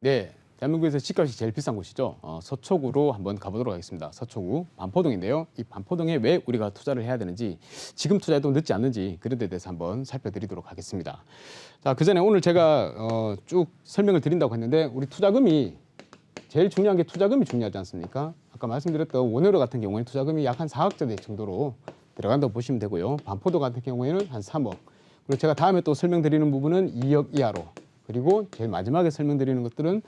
네, 대한민국에서 집값이 제일 비싼 곳이죠. 서초구로 한번 가보도록 하겠습니다. 서초구 반포동인데요. 이 반포동에 왜 우리가 투자를 해야 되는지, 지금 투자해도 늦지 않는지 그런 데 대해서 한번 살펴드리도록 하겠습니다. 자, 그 전에 오늘 제가 쭉 설명을 드린다고 했는데 우리 투자금이 제일 중요한 게 투자금이 중요하지 않습니까? 아까 말씀드렸던 원효로 같은 경우에는 투자금이 약 한 4억짜리 정도로 들어간다고 보시면 되고요. 반포동 같은 경우에는 한 3억. 그리고 제가 다음에 또 설명드리는 부분은 2억 이하로. 그리고 제일 마지막에 설명드리는 것들은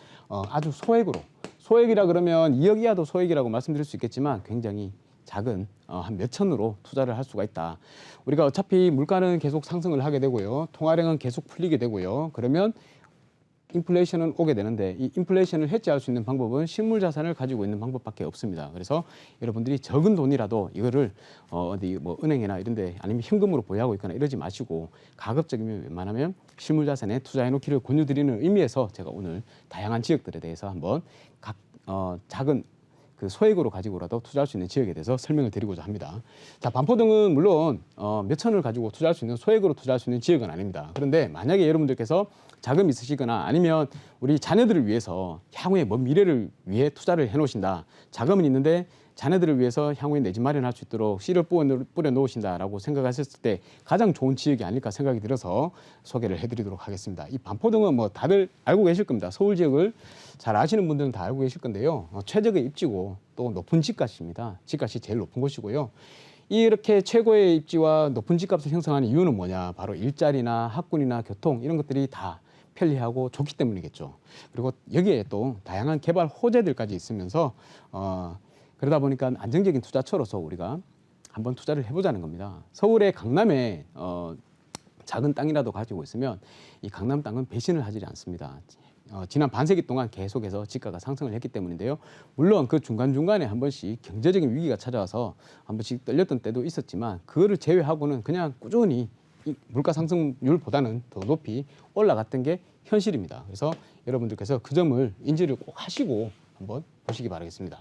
아주 소액으로. 소액이라 그러면 2억 이하도 소액이라고 말씀드릴 수 있겠지만 굉장히 작은 한 몇천으로 투자를 할 수가 있다. 우리가 어차피 물가는 계속 상승을 하게 되고요. 통화량은 계속 풀리게 되고요. 그러면 인플레이션은 오게 되는데 이 인플레이션을 해지할 수 있는 방법은 실물 자산을 가지고 있는 방법밖에 없습니다. 그래서 여러분들이 적은 돈이라도 이거를 어디 뭐 은행이나 이런 데 아니면 현금으로 보유하고 있거나 이러지 마시고 가급적이면 웬만하면 실물 자산에 투자해 놓기를 권유드리는 의미에서 제가 오늘 다양한 지역들에 대해서 한번 각 작은 그 소액으로 가지고라도 투자할 수 있는 지역에 대해서 설명을 드리고자 합니다. 자, 반포동은 물론 몇 천을 가지고 투자할 수 있는 소액으로 투자할 수 있는 지역은 아닙니다. 그런데 만약에 여러분들께서 자금이 있으시거나 아니면 우리 자녀들을 위해서 향후의 먼 미래를 위해 투자를 해 놓으신다. 자금은 있는데 자녀들을 위해서 향후에 내 집 마련할 수 있도록 씨를 뿌려 놓으신다라고 생각하셨을 때 가장 좋은 지역이 아닐까 생각이 들어서 소개를 해드리도록 하겠습니다. 이 반포동은 뭐 다들 알고 계실 겁니다. 서울 지역을 잘 아시는 분들은 다 알고 계실 건데요. 최적의 입지고 또 높은 집값입니다. 집값이 제일 높은 곳이고요. 이렇게 최고의 입지와 높은 집값을 형성하는 이유는 뭐냐? 바로 일자리나 학군이나 교통 이런 것들이 다 편리하고 좋기 때문이겠죠. 그리고 여기에 또 다양한 개발 호재들까지 있으면서 그러다 보니까 안정적인 투자처로서 우리가 한번 투자를 해보자는 겁니다. 서울의 강남에 작은 땅이라도 가지고 있으면 이 강남 땅은 배신을 하지 않습니다. 지난 반세기 동안 계속해서 지가가 상승을 했기 때문인데요. 물론 그 중간중간에 한 번씩 경제적인 위기가 찾아와서 한 번씩 떨렸던 때도 있었지만 그거를 제외하고는 그냥 꾸준히 이 물가 상승률보다는 더 높이 올라갔던 게 현실입니다. 그래서 여러분들께서 그 점을 인지를 꼭 하시고 한번 보시기 바라겠습니다.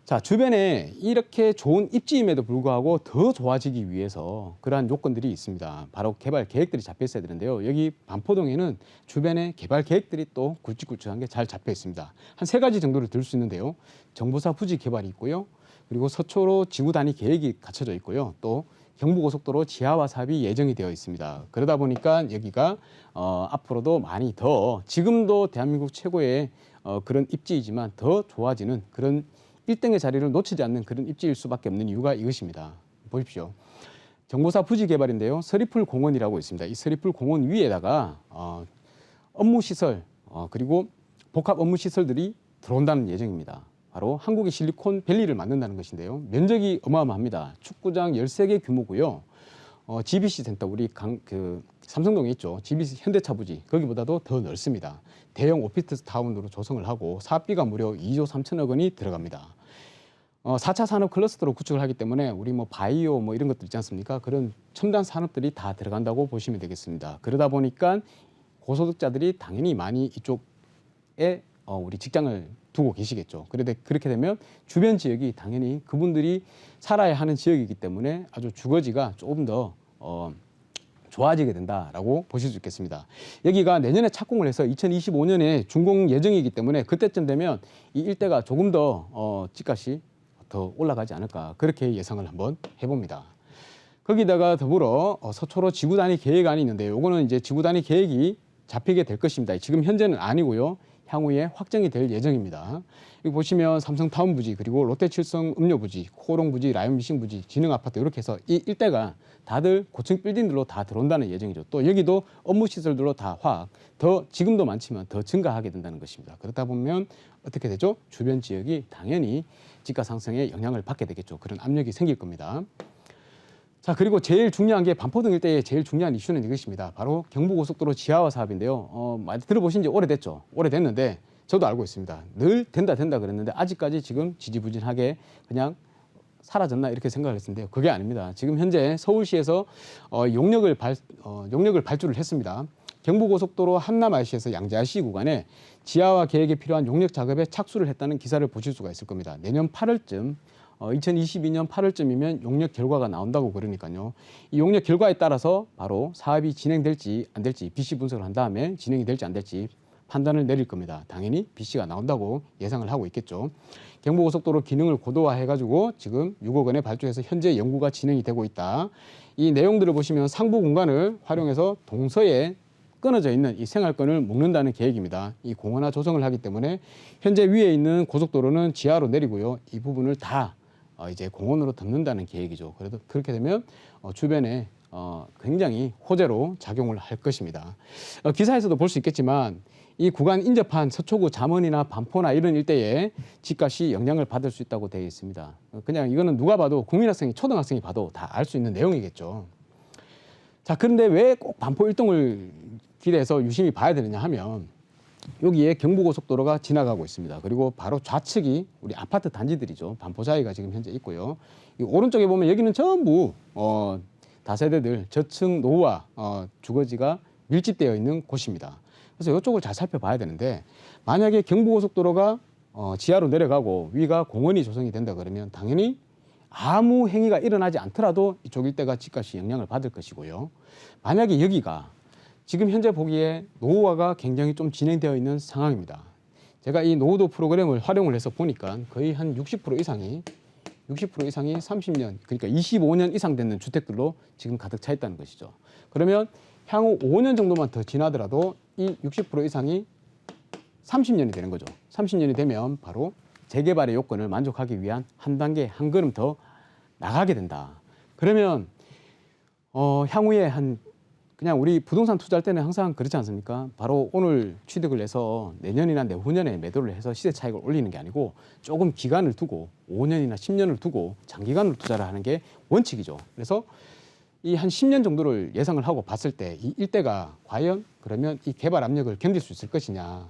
자, 주변에 이렇게 좋은 입지임에도 불구하고 더 좋아지기 위해서 그러한 요건들이 있습니다. 바로 개발 계획들이 잡혀 있어야 되는데요. 여기 반포동에는 주변에 개발 계획들이 또 굵직굵직한 게 잘 잡혀 있습니다. 한 3가지 정도를 들 수 있는데요. 정부사 부지 개발이 있고요. 그리고 서초로 지구 단위 계획이 갖춰져 있고요. 또 경부고속도로 지하화 사업이 예정이 되어 있습니다. 그러다 보니까 여기가 앞으로도 많이 더 지금도 대한민국 최고의 그런 입지이지만 더 좋아지는 그런 1등의 자리를 놓치지 않는 그런 입지일 수밖에 없는 이유가 이것입니다. 보십시오. 정보사 부지 개발인데요. 서리풀 공원이라고 있습니다. 이 서리풀 공원 위에다가 업무시설 그리고 복합 업무시설들이 들어온다는 예정입니다. 바로 한국의 실리콘밸리를 만든다는 것인데요. 면적이 어마어마합니다. 축구장 13개 규모고요. GBC 센터 우리 삼성동에 있죠. GBC 현대차 부지 거기보다도 더 넓습니다. 대형 오피스 타운으로 조성을 하고 사업비가 무려 2조 3천억 원이 들어갑니다. 4차 산업 클러스터로 구축을 하기 때문에 우리 뭐 바이오 뭐 이런 것들 있지 않습니까? 그런 첨단 산업들이 다 들어간다고 보시면 되겠습니다. 그러다 보니까 고소득자들이 당연히 많이 이쪽에 우리 직장을 두고 계시겠죠. 그렇게 되면 주변 지역이 당연히 그분들이 살아야 하는 지역이기 때문에 아주 주거지가 조금 더 좋아지게 된다라고 보실 수 있겠습니다. 여기가 내년에 착공을 해서 2025년에 준공 예정이기 때문에 그때쯤 되면 이 일대가 조금 더 집값이 더 올라가지 않을까 그렇게 예상을 한번 해봅니다. 거기다가 더불어 서초로 지구 단위 계획안이 있는데 요거는 이제 지구 단위 계획이 잡히게 될 것입니다. 지금 현재는 아니고요. 향후에 확정이 될 예정입니다. 여기 보시면 삼성타운 부지, 그리고 롯데칠성 음료 부지, 코오롱 부지, 라이온미싱 부지, 진흥아파트 이렇게 해서 이 일대가 다들 고층 빌딩들로 다 들어온다는 예정이죠. 또 여기도 업무시설들로 다 더 지금도 많지만 더 증가하게 된다는 것입니다. 그렇다 보면 어떻게 되죠? 주변 지역이 당연히 집가 상승에 영향을 받게 되겠죠. 그런 압력이 생길 겁니다. 자, 그리고 제일 중요한 게 반포동 일대의 제일 중요한 이슈는 이것입니다. 바로 경부고속도로 지하화 사업인데요. 많이 들어보신 지 오래됐죠. 오래됐는데 저도 알고 있습니다. 늘 된다 그랬는데 아직까지 지금 지지부진하게 그냥 사라졌나 이렇게 생각을 했는데요. 그게 아닙니다. 지금 현재 서울시에서 용역을 발주를 했습니다. 경부고속도로 한남 IC에서 양재 IC 구간에 지하화 계획에 필요한 용역 작업에 착수를 했다는 기사를 보실 수가 있을 겁니다. 내년 8월쯤 2022년 8월쯤이면 용역 결과가 나온다고 그러니까요. 이 용역 결과에 따라서 바로 사업이 진행될지 안 될지 BC 분석을 한 다음에 진행이 될지 안 될지 판단을 내릴 겁니다. 당연히 BC가 나온다고 예상을 하고 있겠죠. 경부고속도로 기능을 고도화해가지고 지금 6억 원에 발주해서 현재 연구가 진행이 되고 있다. 이 내용들을 보시면 상부 공간을 활용해서 동서에 끊어져 있는 이 생활권을 묶는다는 계획입니다. 이 공원화 조성을 하기 때문에 현재 위에 있는 고속도로는 지하로 내리고요. 이 부분을 다 이제 공원으로 덮는다는 계획이죠. 그래도 그렇게 되면 주변에 굉장히 호재로 작용을 할 것입니다. 기사에서도 볼 수 있겠지만 이 구간 인접한 서초구 잠원이나 반포나 이런 일대에 집값이 영향을 받을 수 있다고 되어 있습니다. 그냥 이거는 누가 봐도 국민학생이 초등학생이 봐도 다 알 수 있는 내용이겠죠. 자, 그런데 왜 꼭 반포 일동을 기대해서 유심히 봐야 되느냐 하면 여기에 경부고속도로가 지나가고 있습니다. 그리고 바로 좌측이 우리 아파트 단지들이죠. 반포자이가 지금 현재 있고요. 이 오른쪽에 보면 여기는 전부 다세대들 저층 노후화 주거지가 밀집되어 있는 곳입니다. 그래서 이쪽을 잘 살펴봐야 되는데 만약에 경부고속도로가 지하로 내려가고 위가 공원이 조성이 된다 그러면 당연히 아무 행위가 일어나지 않더라도 이쪽 일대가 집값이 영향을 받을 것이고요. 만약에 여기가 지금 현재 보기에 노후화가 굉장히 좀 진행되어 있는 상황입니다. 제가 이 노후도 프로그램을 활용을 해서 보니까 거의 한 60% 이상이 30년, 그러니까 25년 이상 되는 주택들로 지금 가득 차 있다는 것이죠. 그러면 향후 5년 정도만 더 지나더라도 이 60% 이상이 30년이 되는 거죠. 30년이 되면 바로 재개발의 요건을 만족하기 위한 한 단계, 한 걸음 더 나가게 된다. 그러면 향후에 그냥 우리 부동산 투자할 때는 항상 그렇지 않습니까? 바로 오늘 취득을 해서 내년이나 내후년에 매도를 해서 시세 차익을 올리는 게 아니고 조금 기간을 두고 5년이나 10년을 두고 장기간으로 투자를 하는 게 원칙이죠. 그래서 이 한 10년 정도를 예상을 하고 봤을 때 이 일대가 과연 그러면 이 개발 압력을 견딜 수 있을 것이냐,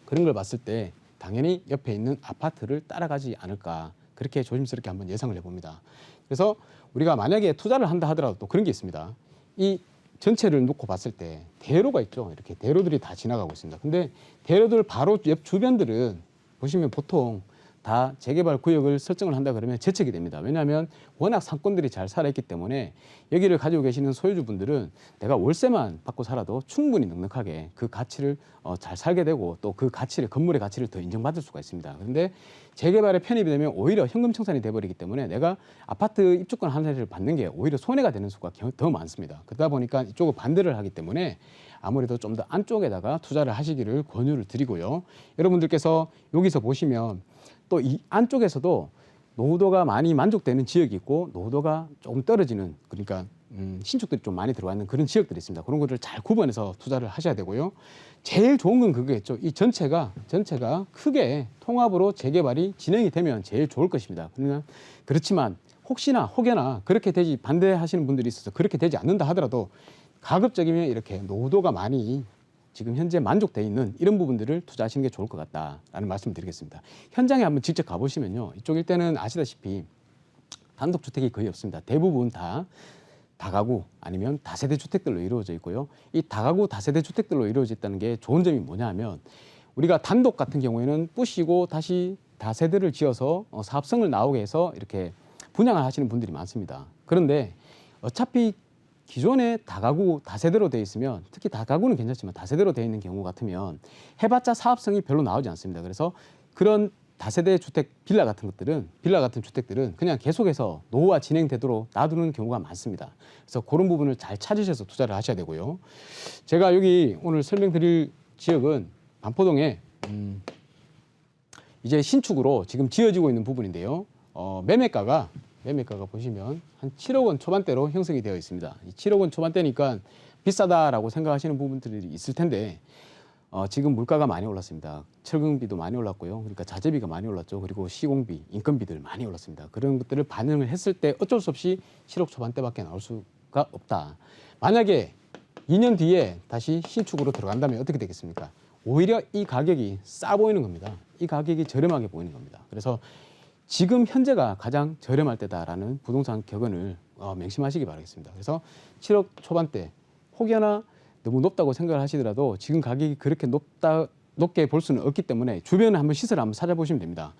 그런 걸 봤을 때 당연히 옆에 있는 아파트를 따라가지 않을까, 그렇게 조심스럽게 한번 예상을 해봅니다. 그래서 우리가 만약에 투자를 한다 하더라도 또 그런 게 있습니다. 이 전체를 놓고 봤을 때 대로가 있죠. 이렇게 대로들이 다 지나가고 있습니다. 근데 대로들 바로 옆 주변들은 보시면 보통 다 재개발 구역을 설정을 한다 그러면 재척이 됩니다. 왜냐하면 워낙 상권들이 잘 살아있기 때문에 여기를 가지고 계시는 소유주분들은 내가 월세만 받고 살아도 충분히 넉넉하게 그 가치를 잘 살게 되고 또 그 가치를, 건물의 가치를 더 인정받을 수가 있습니다. 그런데 재개발에 편입이 되면 오히려 현금 청산이 돼버리기 때문에 내가 아파트 입주권 하나를 받는 게 오히려 손해가 되는 수가 더 많습니다. 그러다 보니까 이쪽을 반대를 하기 때문에 아무래도 좀 더 안쪽에다가 투자를 하시기를 권유를 드리고요. 여러분들께서 여기서 보시면 또 이 안쪽에서도 노후도가 많이 만족되는 지역이 있고 노후도가 조금 떨어지는, 그러니까 신축들이 좀 많이 들어와 있는 그런 지역들이 있습니다. 그런 것들을 잘 구분해서 투자를 하셔야 되고요. 제일 좋은 건 그거겠죠. 이 전체가 크게 통합으로 재개발이 진행이 되면 제일 좋을 것입니다. 그렇지만 혹여나 그렇게 되지, 반대하시는 분들이 있어서 그렇게 되지 않는다 하더라도 가급적이면 이렇게 노후도가 많이 지금 현재 만족돼 있는 이런 부분들을 투자하시는 게 좋을 것 같다라는 말씀을 드리겠습니다. 현장에 한번 직접 가보시면요. 이쪽 일대는 아시다시피 단독주택이 거의 없습니다. 대부분 다 다가구 아니면 다세대 주택들로 이루어져 있고요. 이 다가구 다세대 주택들로 이루어져 있다는 게 좋은 점이 뭐냐 하면 우리가 단독 같은 경우에는 부시고 다시 다세대를 지어서 사업성을 나오게 해서 이렇게 분양을 하시는 분들이 많습니다. 그런데 어차피 기존에 다가구 다세대로 되어 있으면, 특히 다가구는 괜찮지만 다세대로 되어 있는 경우 같으면 해봤자 사업성이 별로 나오지 않습니다. 그래서 그런 다세대 주택 빌라 같은 주택들은 그냥 계속해서 노후화 진행되도록 놔두는 경우가 많습니다. 그래서 그런 부분을 잘 찾으셔서 투자를 하셔야 되고요. 제가 여기 오늘 설명드릴 지역은 반포동에 이제 신축으로 지금 지어지고 있는 부분인데요. 매매가가 보시면 한 7억 원 초반대로 형성이 되어 있습니다. 이 7억 원 초반대니까 비싸다라고 생각하시는 부분들이 있을 텐데 지금 물가가 많이 올랐습니다. 철근비도 많이 올랐고요. 그러니까 자재비가 많이 올랐죠. 그리고 시공비, 인건비들 많이 올랐습니다. 그런 것들을 반영을 했을 때 어쩔 수 없이 7억 초반대밖에 나올 수가 없다. 만약에 2년 뒤에 다시 신축으로 들어간다면 어떻게 되겠습니까? 오히려 이 가격이 싸 보이는 겁니다. 이 가격이 저렴하게 보이는 겁니다. 그래서 지금 현재가 가장 저렴할 때다라는 부동산 격언을 맹심하시기 바라겠습니다. 그래서 7억 초반대, 혹여나 너무 높다고 생각을 하시더라도 지금 가격이 그렇게 높게 볼 수는 없기 때문에 주변에 한번 시세를 한번 찾아보시면 됩니다.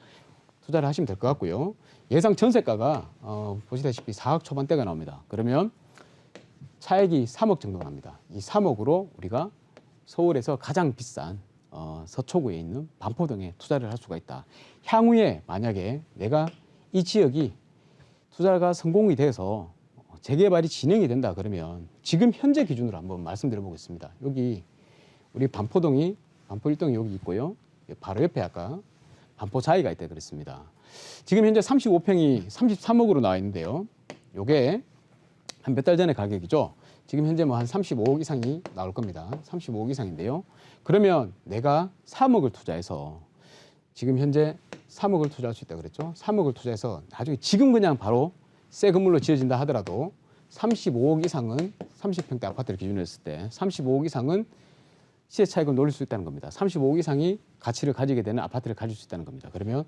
투자를 하시면 될 것 같고요. 예상 전세가가 보시다시피 4억 초반대가 나옵니다. 그러면 차액이 3억 정도 납니다. 이 3억으로 우리가 서울에서 가장 비싼 서초구에 있는 반포동에 투자를 할 수가 있다. 향후에 만약에 내가 이 지역이 투자가 성공이 돼서 재개발이 진행이 된다 그러면 지금 현재 기준으로 한번 말씀드려 보겠습니다. 여기 우리 반포동이 반포 1동이 여기 있고요. 바로 옆에 아까 반포 자이가 있다 그랬습니다. 지금 현재 35평이 33억으로 나와 있는데요. 요게 한 몇 달 전에 가격이죠. 지금 현재 뭐 한 35억 이상이 나올 겁니다. 35억 이상인데요. 그러면 내가 3억을 투자해서 지금 현재 3억을 투자할 수 있다 그랬죠. 3억을 투자해서 나중에 지금 그냥 바로 새 건물로 지어진다 하더라도 35억 이상은 30평대 아파트를 기준으로 했을 때 35억 이상은 시세 차익을 노릴 수 있다는 겁니다. 35억 이상이 가치를 가지게 되는 아파트를 가질 수 있다는 겁니다. 그러면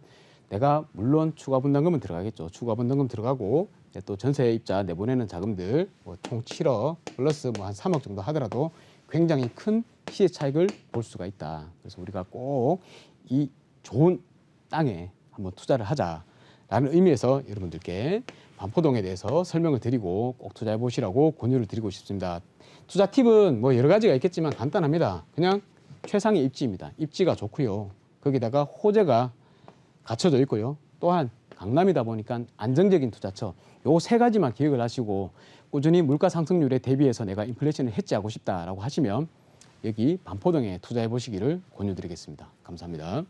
내가 물론 추가 분담금은 들어가겠죠. 추가 분담금 들어가고 또 전세입자 내보내는 자금들 뭐총 7억 플러스 뭐 한 3억 정도 하더라도 굉장히 큰 시세 차익을 볼 수가 있다. 그래서 우리가 꼭 이 좋은 땅에 한번 투자를 하자라는 의미에서 여러분들께 반포동에 대해서 설명을 드리고 꼭 투자해 보시라고 권유를 드리고 싶습니다. 투자 팁은 뭐 여러 가지가 있겠지만 간단합니다. 그냥 최상의 입지입니다. 입지가 좋고요. 거기다가 호재가 갖춰져 있고요. 또한 강남이다 보니까 안정적인 투자처. 요 세 가지만 기억을 하시고 꾸준히 물가 상승률에 대비해서 내가 인플레이션을 해지하고 싶다라고 하시면 여기 반포동에 투자해 보시기를 권유드리겠습니다. 감사합니다.